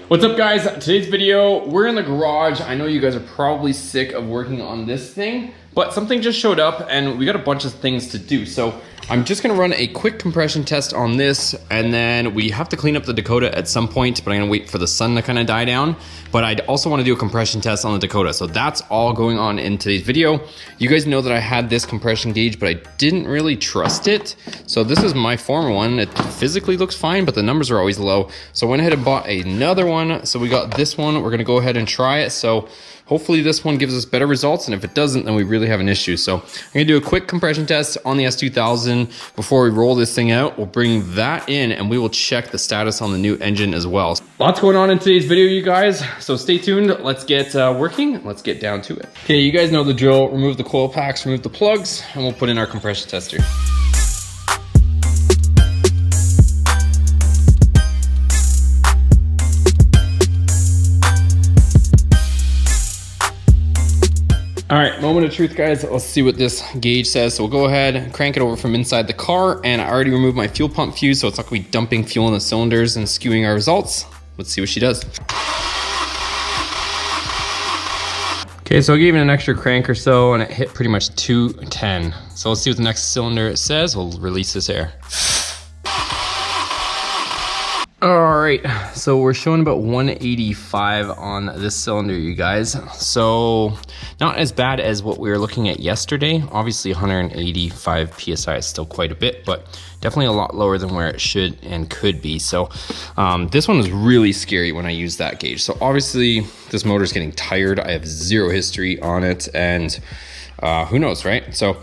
What's up guys? Today's video, we're in the garage. I know you guys are probably sick of working on this thing, but something just showed up and we got a bunch of things to do. So I'm just gonna run a quick compression test on this, and then we have to clean up the Dakota at some point, but I'm gonna wait for the sun to kind of die down. But I'd also wanna do a compression test on the Dakota. So that's all going on in today's video. You guys know that I had this compression gauge, but I didn't really trust it. So this is my former one. It physically looks fine, but the numbers are always low. So I went ahead and bought another one. So we got this one, we're gonna go ahead and try it. So hopefully this one gives us better results, and if it doesn't, then we really have an issue. So I'm gonna do a quick compression test on the S2000 before we roll this thing out. We'll bring that in and we will check the status on the new engine as well. Lots going on in today's video, you guys, so stay tuned. Let's get working. Let's get down to it. Okay, you guys know the drill. Remove the coil packs, remove the plugs, and we'll put in our compression tester. All right, moment of truth, guys. Let's see what this gauge says. So we'll go ahead and crank it over from inside the car, and I already removed my fuel pump fuse, so it's not gonna be dumping fuel in the cylinders and skewing our results. Let's see what she does. Okay, so I gave it an extra crank or so, and it hit pretty much 210. So let's see what the next cylinder says. We'll release this air. All right, so we're showing about 185 on this cylinder, you guys. So not as bad as what we were looking at yesterday. Obviously 185 PSI is still quite a bit, but definitely a lot lower than where it should and could be. So this one was really scary when I used that gauge. So obviously this motor is getting tired. I have zero history on it, and who knows, right? So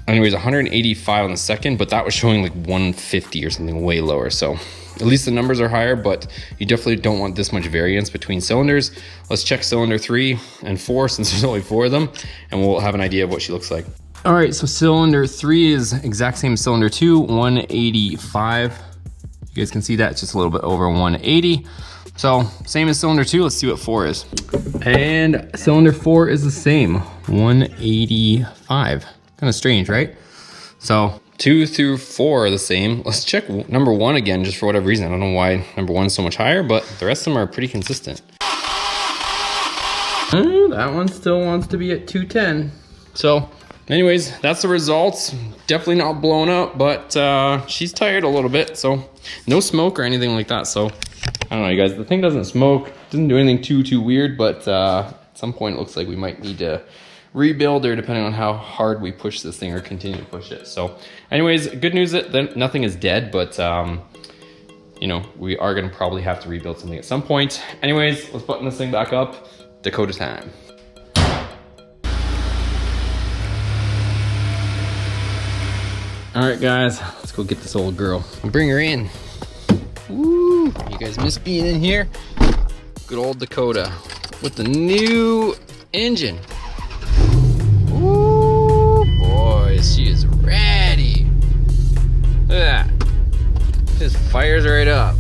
anyways, 185 on the second, but that was showing like 150 or something way lower. So at least the numbers are higher, but you definitely don't want this much variance between cylinders. Let's check cylinder 3 and 4 since there's only 4 of them, and we'll have an idea of what she looks like. All right, so cylinder 3 is exact same as cylinder 2, 185. You guys can see that, it's just a little bit over 180. So same as cylinder 2, let's see what 4 is. And cylinder 4 is the same, 185. Kind of strange, right? So 2 through 4 are the same. Let's check number 1 again, just for whatever reason. I don't know why number 1 is so much higher, but the rest of them are pretty consistent. That one still wants to be at 210. So anyways, that's the results. Definitely not blown up, but she's tired a little bit. So no smoke or anything like that. So I don't know, you guys, the thing doesn't smoke, doesn't do anything too weird, but at some point it looks like we might need to rebuild, or depending on how hard we push this thing or continue to push it. So anyways, good news that nothing is dead, but you know, we are gonna probably have to rebuild something at some point. Anyways, let's button this thing back up. Dakota time. All right guys, let's go get this old girl and bring her in. Woo, you guys miss being in here? Good old Dakota with the new engine. She is ready. Look at that. Just fires right up.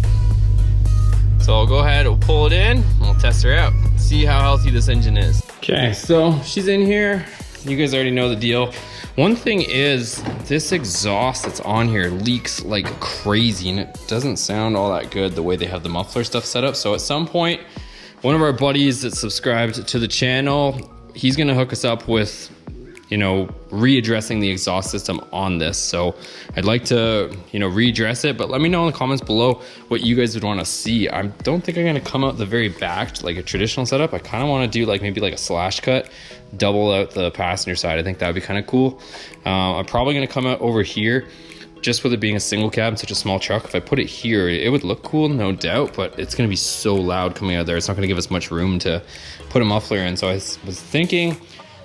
So I'll go ahead, we'll pull it in, and we'll test her out. See how healthy this engine is. Okay, so she's in here. You guys already know the deal. One thing is, this exhaust that's on here leaks like crazy, and it doesn't sound all that good the way they have the muffler stuff set up. So at some point, one of our buddies that subscribed to the channel, he's gonna hook us up with, you know, readdressing the exhaust system on this. So I'd like to, you know, readdress it, but let me know in the comments below what you guys would want to see. I don't think I'm going to come out the very back like a traditional setup. I kind of want to do like maybe like a slash cut, double out the passenger side. I think that would be kind of cool. I'm probably going to come out over here, just with it being a single cab, such a small truck. If I put it here, it would look cool, no doubt, but it's going to be so loud coming out there. It's not going to give us much room to put a muffler in. So I was thinking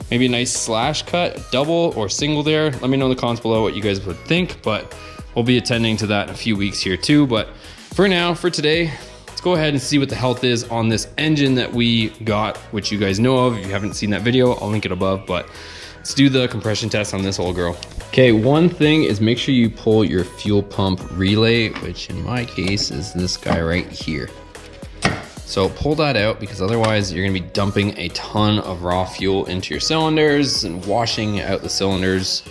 maybe a nice slash cut, double or single there. Let me know in the comments below what you guys would think, but we'll be attending to that in a few weeks here too. But for now, for today, let's go ahead and see what the health is on this engine that we got, which you guys know of. If you haven't seen that video, I'll link it above, but let's do the compression test on this old girl. Okay, one thing is make sure you pull your fuel pump relay, which in my case is this guy right here. So pull that out, because otherwise you're gonna be dumping a ton of raw fuel into your cylinders and washing out the cylinders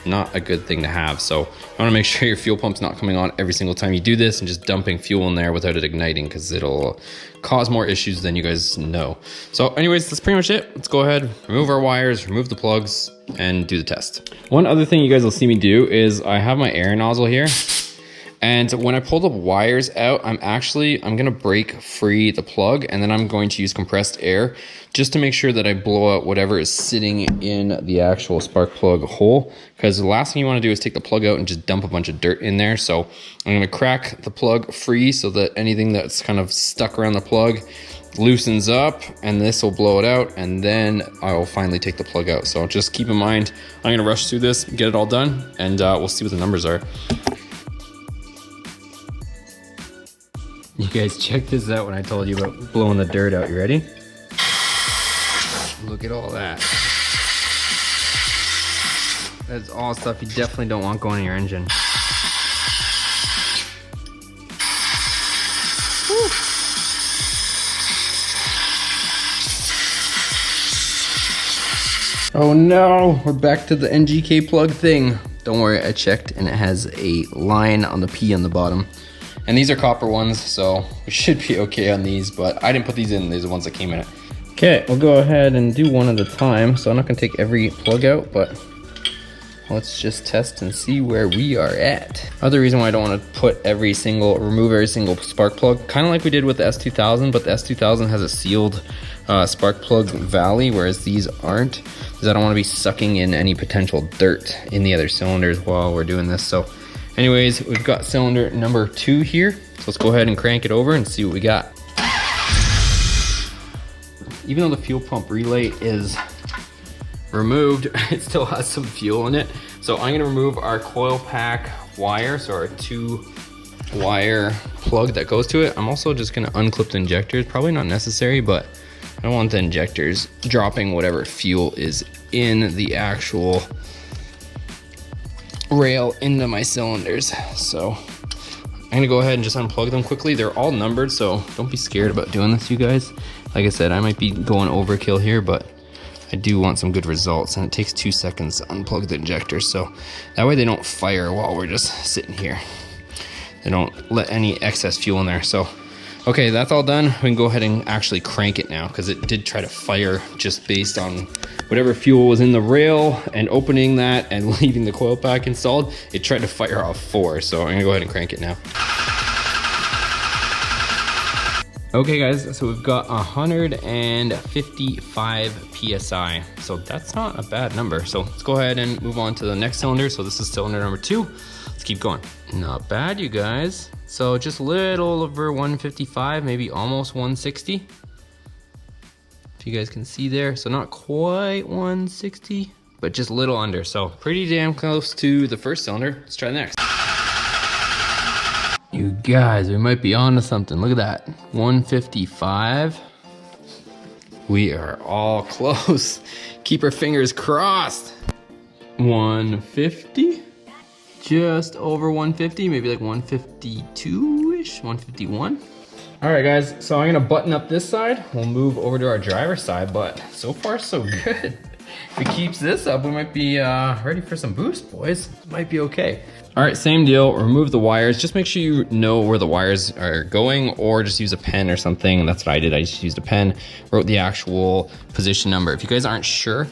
not a good thing to have. So you want to make sure your fuel pump's not coming on every single time you do this and just dumping fuel in there without it igniting, because it'll cause more issues than you guys know. So anyways, that's pretty much it. Let's go ahead, remove our wires, remove the plugs, and do the test. One other thing you guys will see me do is I have my air nozzle here. And when I pull the wires out, I'm gonna break free the plug, and then I'm going to use compressed air just to make sure that I blow out whatever is sitting in the actual spark plug hole. Because the last thing you wanna do is take the plug out and just dump a bunch of dirt in there. So I'm gonna crack the plug free so that anything that's kind of stuck around the plug loosens up, and this will blow it out, and then I will finally take the plug out. So just keep in mind, I'm gonna rush through this, get it all done, and we'll see what the numbers are. You guys, check this out when I told you about blowing the dirt out. You ready? Look at all that. That's all stuff you definitely don't want going in your engine. Whew. Oh no, we're back to the NGK plug thing. Don't worry, I checked and it has a line on the P on the bottom. And these are copper ones, so we should be okay on these, but I didn't put these in, these are the ones that came in it. Okay, we'll go ahead and do one at a time. So I'm not gonna take every plug out, but let's just test and see where we are at. Other reason why I don't wanna remove every single spark plug, kind of like we did with the S2000, but the S2000 has a sealed spark plug valley, whereas these aren't, because I don't wanna be sucking in any potential dirt in the other cylinders while we're doing this. So anyways, we've got cylinder number 2 here. So let's go ahead and crank it over and see what we got. Even though the fuel pump relay is removed, it still has some fuel in it. So I'm gonna remove our coil pack wire, so our 2-wire plug that goes to it. I'm also just gonna unclip the injectors. Probably not necessary, but I don't want the injectors dropping whatever fuel is in the actual rail into my cylinders. So I'm gonna go ahead and just unplug them quickly. They're all numbered, so don't be scared about doing this, you guys. Like I said, I might be going overkill here, but I do want some good results, and it takes 2 seconds to unplug the injectors, so that way they don't fire while we're just sitting here. They don't let any excess fuel in there. So okay, that's all done. We can go ahead and actually crank it now, because it did try to fire just based on whatever fuel was in the rail, and opening that and leaving the coil pack installed, it tried to fire off 4. So I'm gonna go ahead and crank it now. Okay guys, so we've got 155 PSI. So that's not a bad number. So let's go ahead and move on to the next cylinder. So this is cylinder number 2. Let's keep going. Not bad, you guys. So just a little over 155, maybe almost 160. If you guys can see there. So not quite 160, but just a little under. So pretty damn close to the first cylinder. Let's try the next. You guys, we might be on to something. Look at that, 155. We are all close. Keep our fingers crossed. 150, just over 150, maybe like 152-ish, 151. All right guys, so I'm gonna button up this side. We'll move over to our driver's side, but so far so good. If it keeps this up, we might be ready for some boost, boys. Might be okay. All right, same deal, remove the wires. Just make sure you know where the wires are going, or just use a pen or something. That's what I did, I just used a pen, wrote the actual position number. If you guys aren't sure,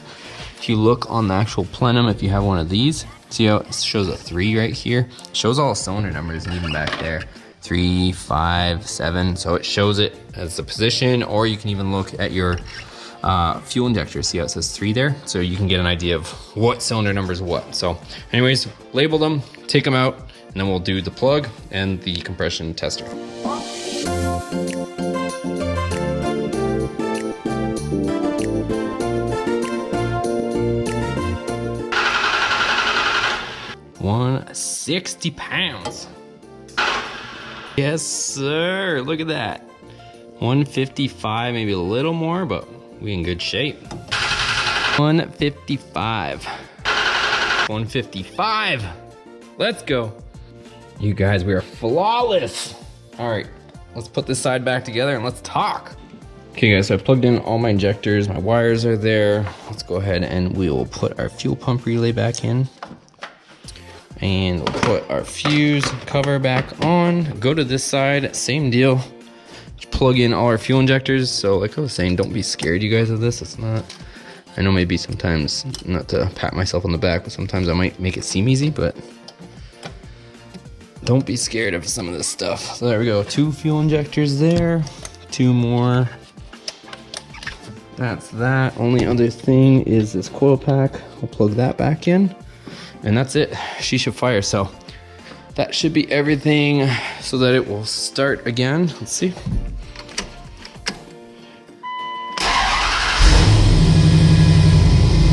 if you look on the actual plenum, if you have one of these, see how it shows a 3 right here? It shows all the cylinder numbers, and even back there, 3, 5, 7. So it shows it as the position, or you can even look at your fuel injector. See how it says 3 there? So you can get an idea of what cylinder number is what. So anyways, label them, take them out, and then we'll do the plug and the compression tester. £160. Yes, sir. Look at that. 155, maybe a little more, but we in good shape. 155. 155. Let's go. You guys, we are flawless. All right, let's put this side back together and let's talk. Okay guys, so I plugged in all my injectors. My wires are there. Let's go ahead and we will put our fuel pump relay back in. And we'll put our fuse cover back on. Go to this side, same deal. Just plug in all our fuel injectors. So like I was saying, don't be scared, you guys, of this. It's not, I know maybe sometimes, not to pat myself on the back, but sometimes I might make it seem easy, but don't be scared of some of this stuff. So there we go, 2 fuel injectors there, 2 more. That's that. Only other thing is this coil pack. I'll plug that back in. And that's it, she should fire. So that should be everything so that it will start again. Let's see.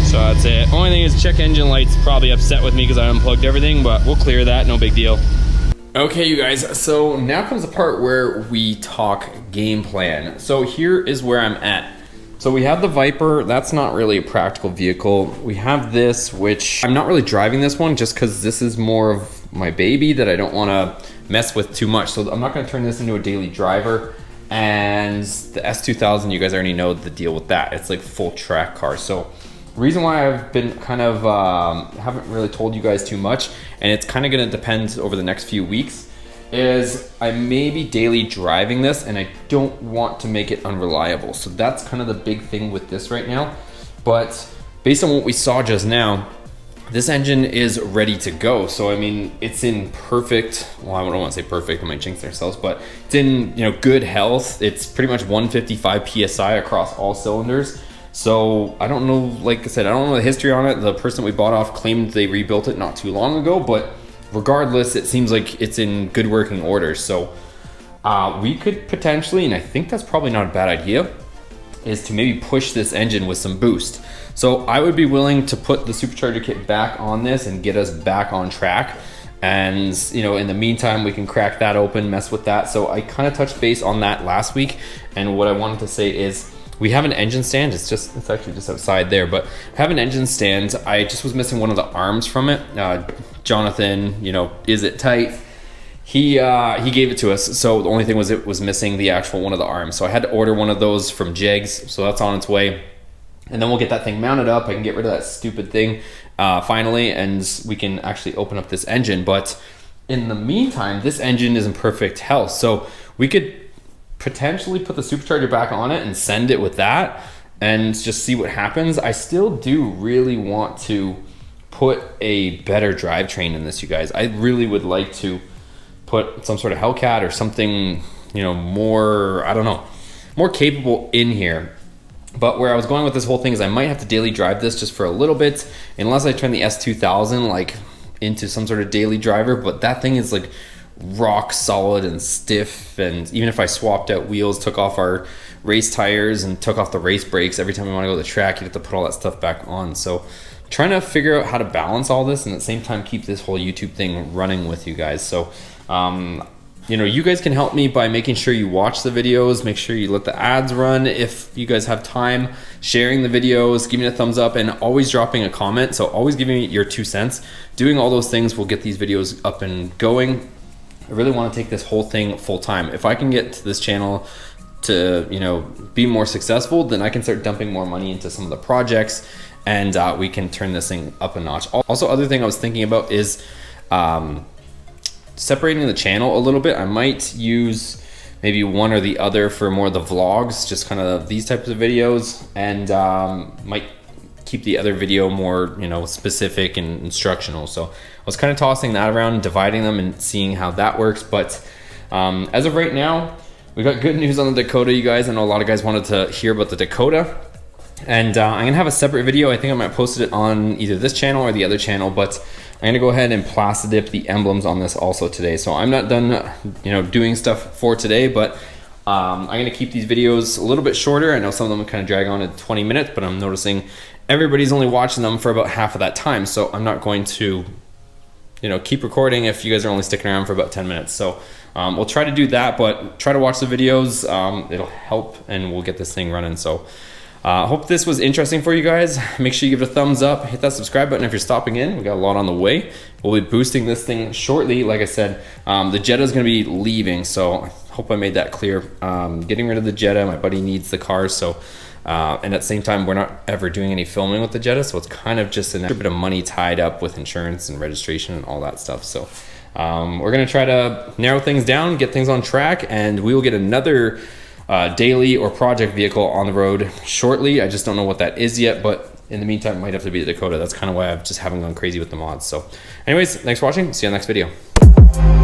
So that's it. Only thing is check engine light's probably upset with me because I unplugged everything, but we'll clear that, no big deal. Okay, you guys, so now comes the part where we talk game plan. So here is where I'm at. So we have the Viper, that's not really a practical vehicle. We have this, which I'm not really driving this one just because this is more of my baby that I don't want to mess with too much. So I'm not going to turn this into a daily driver. And the S2000, you guys already know the deal with that. It's like full track car. So reason why I've been kind of, haven't really told you guys too much, and it's kind of going to depend over the next few weeks, is I may be daily driving this and I don't want to make it unreliable. So that's kind of the big thing with this right now. But based on what we saw just now, this engine is ready to go. So I mean, it's in perfect, well, I don't want to say perfect, I might jinx ourselves, but it's in, you know, good health. It's pretty much 155 PSI across all cylinders. So I don't know, like I said, I don't know the history on it. The person we bought off claimed they rebuilt it not too long ago, but regardless, it seems like it's in good working order. So we could potentially, and I think that's probably not a bad idea, is to maybe push this engine with some boost. So I would be willing to put the supercharger kit back on this and get us back on track. And you know, in the meantime, we can crack that open, mess with that. So I kind of touched base on that last week. And what I wanted to say is, we have an engine stand. It's actually just outside there, but I have an engine stand. I just was missing one of the arms from it. Jonathan, you know, is it tight? He gave it to us. So the only thing was it was missing the actual one of the arms. So I had to order one of those from Jegs. So that's on its way. And then we'll get that thing mounted up. I can get rid of that stupid thing finally, and we can actually open up this engine. But in the meantime, this engine is in perfect health. So we could potentially put the supercharger back on it and send it with that and just see what happens. I still do really want to put a better drivetrain in this, you guys. I really would like to put some sort of Hellcat or something, you know, more, I don't know, more capable in here. But where I was going with this whole thing is I might have to daily drive this just for a little bit, unless I turn the S2000 like into some sort of daily driver. But that thing is like rock solid and stiff, and even if I swapped out wheels, took off our race tires and took off the race brakes, every time we want to go to the track, you have to put all that stuff back on. So trying to figure out how to balance all this and at the same time keep this whole YouTube thing running with you guys. So you know, you guys can help me by making sure you watch the videos, make sure you let the ads run if you guys have time, sharing the videos, giving a thumbs up, and always dropping a comment. So always giving me your 2 cents. Doing all those things will get these videos up and going. I really want to take this whole thing full time. If I can get this channel to, you know, be more successful, then I can start dumping more money into some of the projects, and we can turn this thing up a notch. Also, other thing I was thinking about is separating the channel a little bit. I might use maybe one or the other for more of the vlogs, just kind of these types of videos, and might keep the other video more, you know, specific and instructional. So I was kind of tossing that around, dividing them and seeing how that works. But as of right now, we got good news on the Dakota, you guys. I know a lot of guys wanted to hear about the Dakota, and I'm gonna have a separate video. I think I might post it on either this channel or the other channel, but I'm gonna go ahead and plasti dip the emblems on this also today. So I'm not done, you know, doing stuff for today, but I'm gonna keep these videos a little bit shorter. I know some of them kind of drag on at 20 minutes, but I'm noticing everybody's only watching them for about half of that time. So I'm not going to, you know, keep recording if you guys are only sticking around for about 10 minutes. So we'll try to do that, but try to watch the videos. It'll help, and we'll get this thing running. So hope this was interesting for you guys. Make sure you give it a thumbs up, hit that subscribe button if you're stopping in. We got a lot on the way. We'll be boosting this thing shortly. Like I said, the Jetta is going to be leaving, so I hope I made that clear. Getting rid of the Jetta. My buddy needs the car, so And at the same time, we're not ever doing any filming with the Jetta, so it's kind of just an extra bit of money tied up with insurance and registration and all that stuff. So we're gonna try to narrow things down, get things on track, and we will get another daily or project vehicle on the road shortly. I just don't know what that is yet, but in the meantime, it might have to be the Dakota. That's kind of why I just haven't gone crazy with the mods. So anyways, thanks for watching. See you on the next video.